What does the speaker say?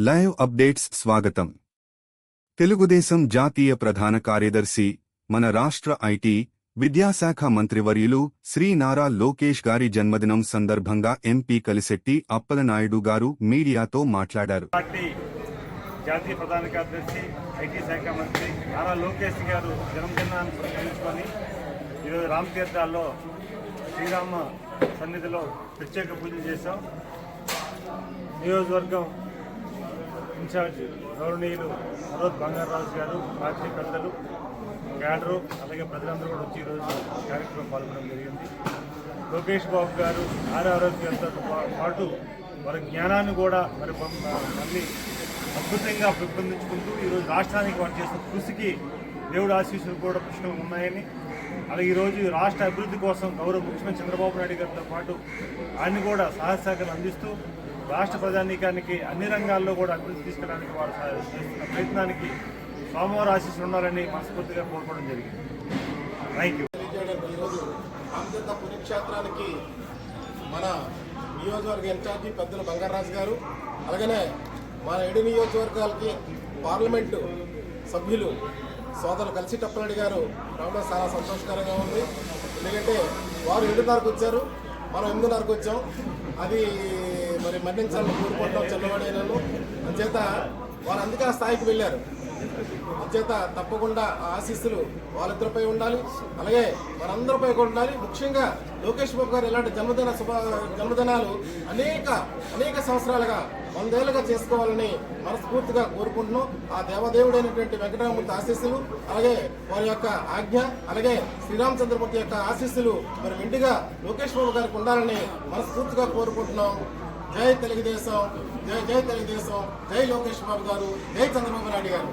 Live updates స్వాగతం. తెలుగుదేశం జాతీయ ప్రధాన కార్యదర్శి, మన రాష్ట్ర ఐటీ, విద్యాశాఖ మంత్రివర్యులు శ్రీ నారా లోకేష్ గారి జన్మదినం సందర్భంగా ఎంపీ కలిశెట్టి అప్పలనాయుడు గారు మీడియాతో మాట్లాడారు. జాతీయ ప్రధాన కార్యదర్శి, ఐటీ శాఖ మంత్రి నారా లోకేష్ గారు జన్మదినాన్ని పురస్కరించుకొని ఈరోజు రామతీర్థాల్లో శ్రీరామ సన్నిధిలో ప్రత్యేక పూజలు చేశాం. నియోజకవర్గం ఇన్ఛార్జ్ గౌరవనీయులు మనోజ్ బంగారాజు గారు, పార్టీ పెద్దలు, క్యాడరు, అలాగే ప్రజలందరూ కూడా వచ్చి ఈరోజు కార్యక్రమం పాల్గొనడం జరిగింది. లోకేష్ బాబు గారు ఆరోగ్యంతో పాటు వారి జ్ఞానాన్ని కూడా మళ్ళీ అద్భుతంగా పెంపొందించుకుంటూ ఈరోజు రాష్ట్రానికి వారు చేసిన కృషికి దేవుడు ఆశీస్సులు కూడా పుష్కలంగా ఉన్నాయని, అలాగే ఈరోజు రాష్ట్ర అభివృద్ధి కోసం గౌరవ ముఖ్యమంత్రి చంద్రబాబు నాయుడు గారితో పాటు ఆయన కూడా సహాయ సహకారాలు అందిస్తూ రాష్ట్ర ప్రజానీకానికి అన్ని రంగాల్లో కూడా అభివృద్ధి తీసుకెళ్ళడానికి వారు చేస్తున్న ప్రయత్నానికి స్వామివారి ఆశీస్సులు ఉండాలని మనస్ఫూర్తిగా కోరుకోవడం జరిగింది. Thank you. ఈరోజు రామతీర్థ పుణ్యక్షేత్రానికి మన నియోజకవర్గ ఇన్ఛార్జి పెద్దలు బంగారాజు గారు, అలాగనే మన 7 నియోజకవర్గాలకి పార్లమెంటు సభ్యులు సోదరులు కలిశెట్టి అప్పలనాయుడు గారు రావడం చాలా సంతోషకరంగా ఉంది. ఎందుకంటే వారు 7:30కు వచ్చారు, మనం 8:30కు వచ్చాం. అది మరి మన్నించాలని కోరుకుంటాం చల్లవాడైనను. అంచేత వారు అందుకే ఆ స్థాయికి వెళ్ళారు. అంచేత తప్పకుండా ఆశీస్సులు వాళ్ళిద్దరిపై ఉండాలి, అలాగే మనందరిపై కూడా ఉండాలి. ముఖ్యంగా లోకేష్ బాబు గారు ఇలాంటి జన్మదినాలు అనేక సంవత్సరాలుగా 100 ఏళ్ళుగా చేసుకోవాలని మనస్ఫూర్తిగా కోరుకుంటున్నాం. ఆ దేవదేవుడైనటువంటి వెంకటరామమూర్తి ఆశీస్సులు, అలాగే వారి యొక్క ఆజ్ఞ, అలాగే శ్రీరామచంద్రమూర్తి యొక్క ఆశీస్సులు మరి మెండుగా లోకేష్ బాబు గారికి ఉండాలని మనస్ఫూర్తిగా కోరుకుంటున్నాం. జై తెలుగుదేశం, జై జై తెలుగుదేశం, జై లోకేష్ బాబు గారు, జై చంద్రబాబు నాయుడు గారు.